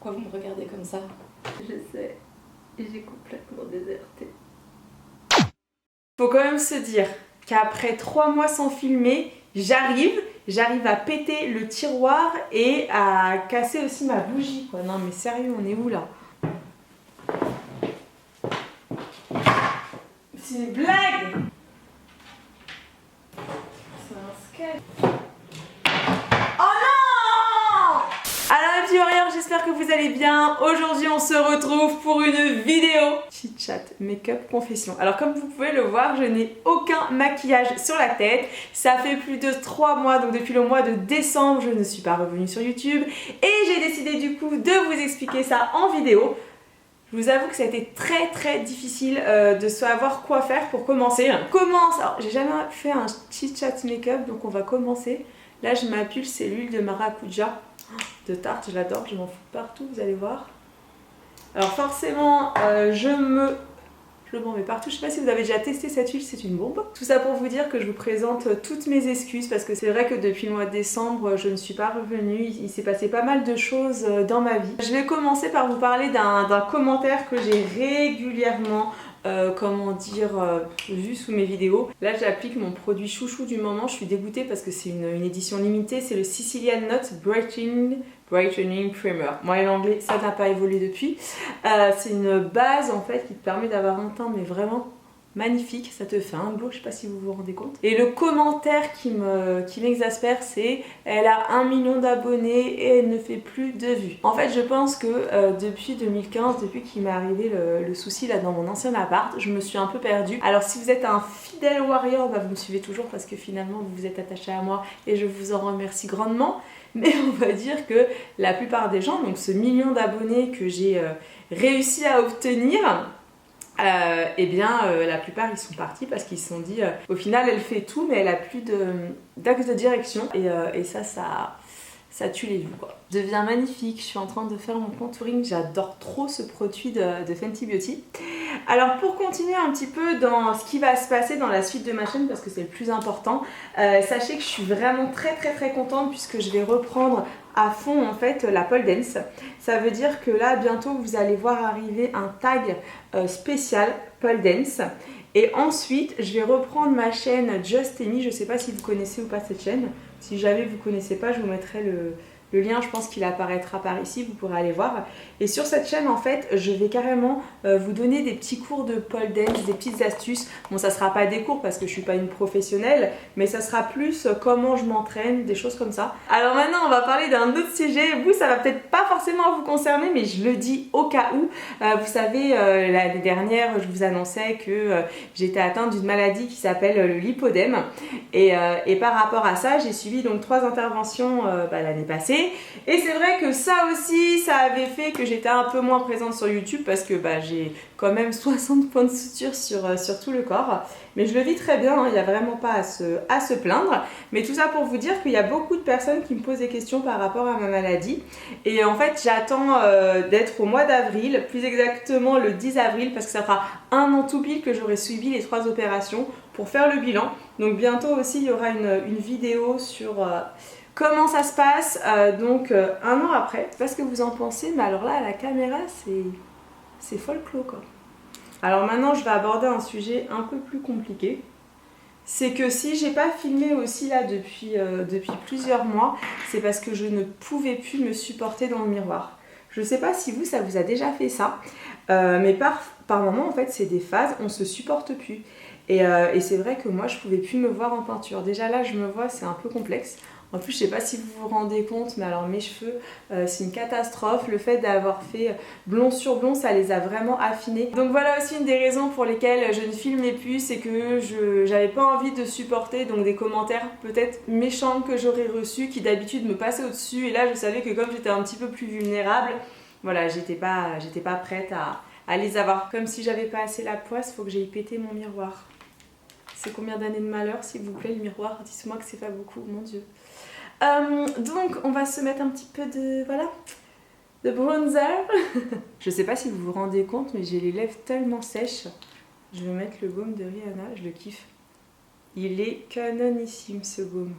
Pourquoi vous me regardez comme ça? Je sais, j'ai complètement déserté. Faut quand même se dire qu'après 3 mois sans filmer, j'arrive à péter le tiroir et à casser aussi ma bougie quoi. Non mais sérieux, on est où là? C'est une blague! C'est un sketch. Oh non! Alors les petits warriors, j'espère que vous allez bien. Aujourd'hui on se retrouve pour une vidéo chit chat, make-up, confession. Alors comme vous pouvez le voir, je n'ai aucun maquillage sur la tête. Ça fait plus de 3 mois, donc depuis le mois de décembre, je ne suis pas revenue sur YouTube. Et j'ai décidé du coup de vous expliquer ça en vidéo. Je vous avoue que ça a été très difficile de savoir quoi faire pour commencer. Alors j'ai jamais fait un chit chat make-up, donc on va commencer. Là je m'appuie, c'est l'huile de maracuja de Tarte, je l'adore, je m'en fous partout, vous allez voir. Alors forcément, je m'en mets partout. Je sais pas si vous avez déjà testé cette huile, c'est une bombe. Tout ça pour vous dire que je vous présente toutes mes excuses parce que c'est vrai que depuis le mois de décembre, je ne suis pas revenue. Il s'est passé pas mal de choses dans ma vie. Je vais commencer par vous parler d'un commentaire que j'ai régulièrement vu sous mes vidéos. Là j'applique mon produit chouchou du moment, je suis dégoûtée parce que c'est une édition limitée, c'est le Sicilian Nut Brightening Primer. Moi l'anglais ça n'a pas évolué depuis. C'est une base en fait qui te permet d'avoir un teint mais vraiment magnifique, ça te fait un glow, je sais pas si vous vous rendez compte. Et le commentaire qui m'exaspère, c'est elle a 1 million d'abonnés et elle ne fait plus de vues. En fait je pense que depuis 2015, depuis qu'il m'est arrivé le souci là dans mon ancien appart, je me suis un peu perdue. Alors si vous êtes un fidèle warrior, bah, vous me suivez toujours parce que finalement vous vous êtes attaché à moi et je vous en remercie grandement. Mais on va dire que la plupart des gens, donc ce million d'abonnés que j'ai réussi à obtenir, la plupart ils sont partis parce qu'ils se sont dit au final elle fait tout mais elle a plus d'axe de direction et ça tue les vues quoi. Je deviens magnifique, je suis en train de faire mon contouring, j'adore trop ce produit de Fenty Beauty. Alors pour continuer un petit peu dans ce qui va se passer dans la suite de ma chaîne parce que c'est le plus important, sachez que je suis vraiment très contente puisque je vais reprendre à fond en fait la pole dance. Ça veut dire que là bientôt vous allez voir arriver un tag spécial pole dance. Et ensuite je vais reprendre ma chaîne Just Amy, je sais pas si vous connaissez ou pas cette chaîne. Si jamais vous connaissez pas, je vous mettrai le lien, je pense qu'il apparaîtra par ici, vous pourrez aller voir. Et sur cette chaîne en fait, je vais carrément vous donner des petits cours de pole dance, des petites astuces. Bon ça sera pas des cours parce que je suis pas une professionnelle, mais ça sera plus comment je m'entraîne, des choses comme ça. Alors maintenant on va parler d'un autre sujet, vous ça va peut-être pas forcément vous concerner, mais je le dis au cas où. Vous savez, l'année dernière je vous annonçais que j'étais atteinte d'une maladie qui s'appelle le lipodème. Et par rapport à ça, j'ai suivi donc 3 interventions l'année passée. Et c'est vrai que ça aussi, ça avait fait que j'étais un peu moins présente sur YouTube parce que j'ai quand même 60 points de suture sur tout le corps. Mais je le vis très bien, il n'y a vraiment pas à se plaindre. Mais tout ça pour vous dire qu'il y a beaucoup de personnes qui me posent des questions par rapport à ma maladie. Et en fait, j'attends d'être au mois d'avril, plus exactement le 10 avril, parce que ça fera 1 an tout pile que j'aurai suivi les 3 opérations pour faire le bilan. Donc bientôt aussi, il y aura une vidéo sur comment ça se passe, 1 an après. Je sais pas ce que vous en pensez, mais alors là, à la caméra, c'est folklore quoi. Alors maintenant, je vais aborder un sujet un peu plus compliqué. C'est que si j'ai pas filmé aussi là depuis plusieurs mois, c'est parce que je ne pouvais plus me supporter dans le miroir. Je sais pas si ça vous a déjà fait ça, mais par moments en fait c'est des phases, on se supporte plus. Et c'est vrai que moi je pouvais plus me voir en peinture. Déjà là je me vois, c'est un peu complexe. En plus, je sais pas si vous vous rendez compte, mais alors mes cheveux, c'est une catastrophe. Le fait d'avoir fait blond sur blond, ça les a vraiment affinés. Donc voilà aussi une des raisons pour lesquelles je ne filmais plus, c'est que j'avais pas envie de supporter donc des commentaires peut-être méchants que j'aurais reçus, qui d'habitude me passaient au-dessus. Et là, je savais que comme j'étais un petit peu plus vulnérable, voilà, j'étais pas prête à les avoir. Comme si j'avais pas assez la poisse, faut que j'aille péter mon miroir. C'est combien d'années de malheur, s'il vous plaît, le miroir? Dites-moi que c'est pas beaucoup, mon Dieu. Donc, on va se mettre un petit peu de bronzer. Je sais pas si vous vous rendez compte, mais j'ai les lèvres tellement sèches. Je vais mettre le baume de Rihanna, je le kiffe. Il est canonissime, ce baume.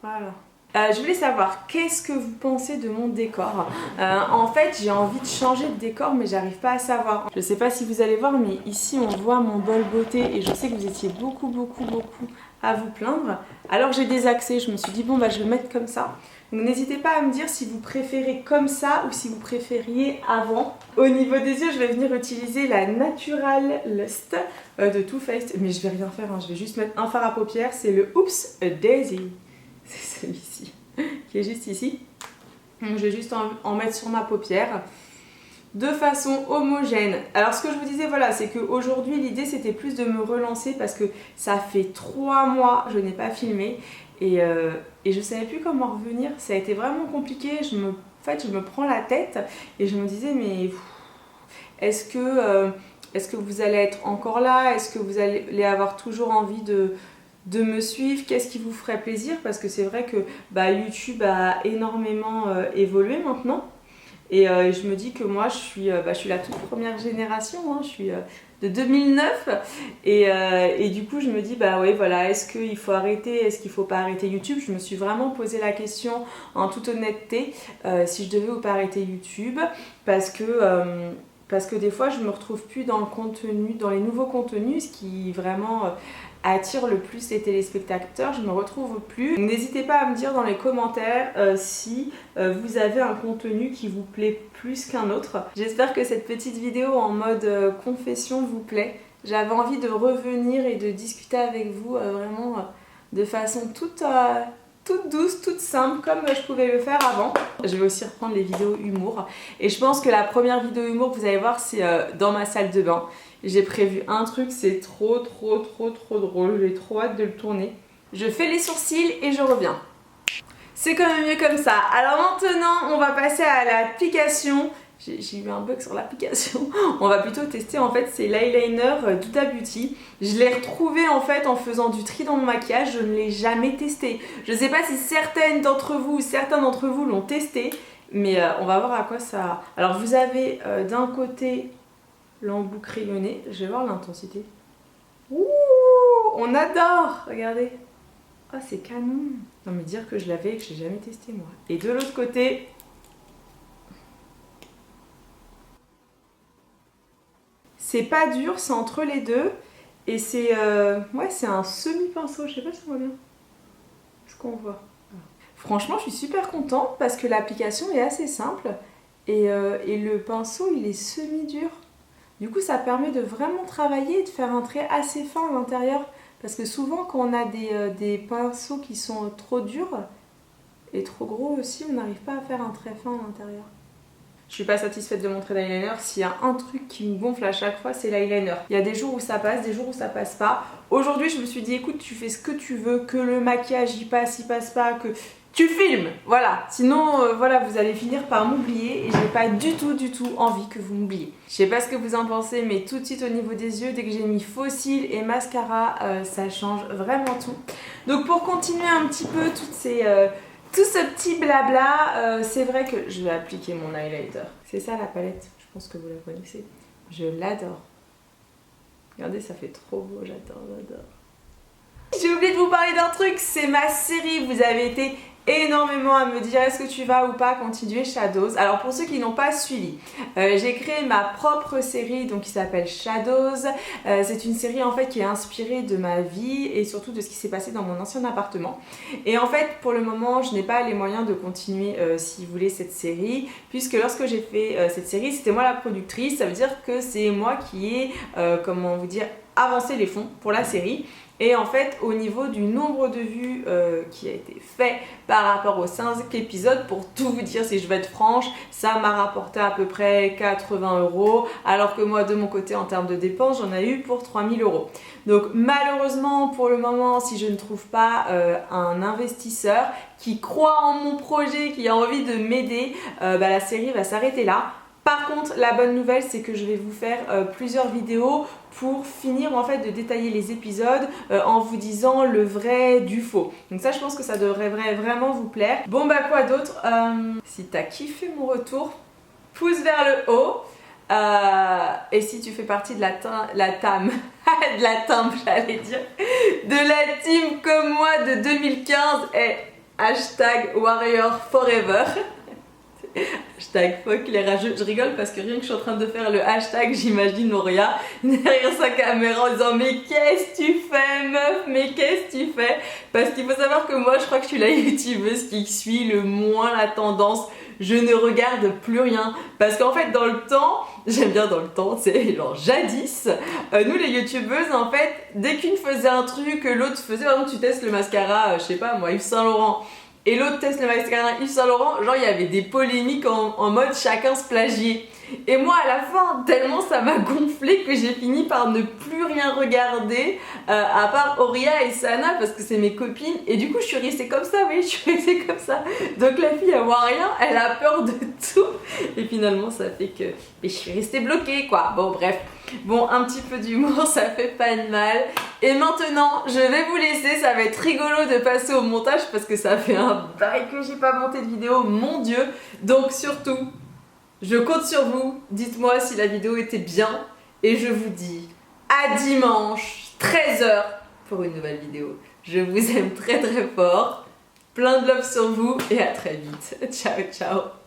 Voilà. Je voulais savoir, qu'est-ce que vous pensez de mon décor? En fait, j'ai envie de changer de décor, mais j'arrive pas à savoir. Je sais pas si vous allez voir, mais ici on voit mon bol beauté et je sais que vous étiez beaucoup à vous plaindre. Alors j'ai désaxé, je me suis dit bon bah je vais mettre comme ça. Donc n'hésitez pas à me dire si vous préférez comme ça ou si vous préfériez avant. Au niveau des yeux, je vais venir utiliser la Natural Lust de Too Faced. Mais je vais rien faire, hein. Je vais juste mettre un fard à paupières, c'est le Oops a Daisy. C'est celui-ci qui est juste ici. Donc je vais juste en mettre sur ma paupière de façon homogène. Alors ce que je vous disais, voilà, c'est qu'aujourd'hui l'idée c'était plus de me relancer parce que ça fait 3 mois je n'ai pas filmé et je savais plus comment revenir. Ça a été vraiment compliqué. En fait, je me prends la tête et je me disais mais est-ce que vous allez être encore là? Est-ce que vous allez avoir toujours envie de me suivre? Qu'est-ce qui vous ferait plaisir? Parce que c'est vrai que YouTube a énormément évolué maintenant. Et je me dis que moi je suis la toute première génération, hein, je suis de 2009 et du coup je me dis ouais voilà, est-ce qu'il faut arrêter, est-ce qu'il faut pas arrêter YouTube? Je me suis vraiment posé la question en toute honnêteté si je devais ou pas arrêter YouTube parce que des fois je me retrouve plus dans le contenu, dans les nouveaux contenus, ce qui vraiment attire le plus les téléspectateurs, je me retrouve plus. N'hésitez pas à me dire dans les commentaires si vous avez un contenu qui vous plaît plus qu'un autre. J'espère que cette petite vidéo en mode confession vous plaît. J'avais envie de revenir et de discuter avec vous vraiment de façon toute douce, toute simple, comme je pouvais le faire avant. Je vais aussi reprendre les vidéos humour. Et je pense que la première vidéo humour que vous allez voir, c'est dans ma salle de bain. J'ai prévu un truc, c'est trop drôle. J'ai trop hâte de le tourner. Je fais les sourcils et je reviens. C'est quand même mieux comme ça. Alors maintenant, on va passer à l'application. J'ai eu un bug sur l'application. On va plutôt tester, en fait, c'est l'eyeliner d'Huda Beauty. Je l'ai retrouvé en fait en faisant du tri dans mon maquillage. Je ne l'ai jamais testé. Je ne sais pas si certaines d'entre vous ou certains d'entre vous l'ont testé, mais on va voir à quoi ça... Alors vous avez d'un côté l'embout crayonné. Je vais voir l'intensité. Ouh, on adore. Regardez. Oh, c'est canon. Non mais dire que je l'avais et que je l'ai jamais testé moi. Et de l'autre côté... C'est pas dur, c'est entre les deux. Et c'est c'est un semi-pinceau, je sais pas si on voit bien. Ce qu'on voit. Franchement, je suis super contente parce que l'application est assez simple. Et le pinceau, il est semi-dur. Du coup, ça permet de vraiment travailler et de faire un trait assez fin à l'intérieur. Parce que souvent, quand on a des pinceaux qui sont trop durs et trop gros aussi, on n'arrive pas à faire un trait fin à l'intérieur. Je suis pas satisfaite de mon trait d'eyeliner. S'il y a un truc qui me gonfle à chaque fois, c'est l'eyeliner. Il y a des jours où ça passe, des jours où ça passe pas. Aujourd'hui, je me suis dit, écoute, tu fais ce que tu veux, que le maquillage il passe pas, que tu filmes. Voilà. Sinon, voilà, vous allez finir par m'oublier et j'ai pas du tout envie que vous m'oubliez. Je sais pas ce que vous en pensez, mais tout de suite au niveau des yeux, dès que j'ai mis faux cils et mascara, ça change vraiment tout. Donc pour continuer un petit peu tout ce petit blabla, c'est vrai que je vais appliquer mon highlighter. C'est ça la palette, je pense que vous la connaissez. Je l'adore. Regardez, ça fait trop beau, j'adore. J'ai oublié de vous parler d'un truc, c'est ma série. Vous avez été énormément à me dire est-ce que tu vas ou pas continuer Shadows. Alors pour ceux qui n'ont pas suivi, j'ai créé ma propre série donc qui s'appelle Shadows. C'est une série en fait qui est inspirée de ma vie et surtout de ce qui s'est passé dans mon ancien appartement. Et en fait pour le moment je n'ai pas les moyens de continuer si vous voulez cette série, puisque lorsque j'ai fait cette série c'était moi la productrice. Ça veut dire que c'est moi qui ai comment vous dire avancé les fonds pour la série. Et en fait, au niveau du nombre de vues qui a été fait par rapport aux 5 épisodes, pour tout vous dire, si je vais être franche, ça m'a rapporté à peu près 80 €, alors que moi, de mon côté, en termes de dépenses, j'en ai eu pour 3000 €. Donc malheureusement, pour le moment, si je ne trouve pas un investisseur qui croit en mon projet, qui a envie de m'aider, la série va s'arrêter là. Par contre, la bonne nouvelle, c'est que je vais vous faire plusieurs vidéos pour finir en fait de détailler les épisodes en vous disant le vrai du faux. Donc ça, je pense que ça devrait vraiment vous plaire. Bon bah quoi d'autre, si t'as kiffé mon retour, pouce vers le haut. Et si tu fais partie de la team comme moi de 2015, Hashtag Warrior Forever. Hashtag fuck les rageux. Je rigole parce que rien que je suis en train de faire le hashtag, j'imagine Auria derrière sa caméra en disant mais qu'est-ce que tu fais meuf, mais qu'est-ce que tu fais? Parce qu'il faut savoir que moi je crois que je suis la youtubeuse qui suit le moins la tendance. Je ne regarde plus rien parce qu'en fait dans le temps, j'aime bien dans le temps, c'est genre jadis, nous les youtubeuses en fait dès qu'une faisait un truc que l'autre faisait, par exemple tu testes le mascara, je sais pas moi Yves Saint Laurent et l'autre teste le mascara Yves Saint Laurent, genre il y avait des polémiques en mode chacun se plagiait. Et moi à la fin, tellement ça m'a gonflé que j'ai fini par ne plus rien regarder à part Auria et Sana parce que c'est mes copines et du coup je suis restée comme ça, oui je suis restée comme ça. Donc la fille elle voit rien, elle a peur de tout et finalement ça fait que je suis restée bloquée quoi. Bon bref, bon un petit peu d'humour ça fait pas de mal. Et maintenant je vais vous laisser, ça va être rigolo de passer au montage parce que ça fait un bail que j'ai pas monté de vidéo, mon dieu. Donc surtout je compte sur vous, dites-moi si la vidéo était bien et je vous dis à dimanche 13h pour une nouvelle vidéo. Je vous aime très très fort, plein de love sur vous et à très vite. Ciao ciao.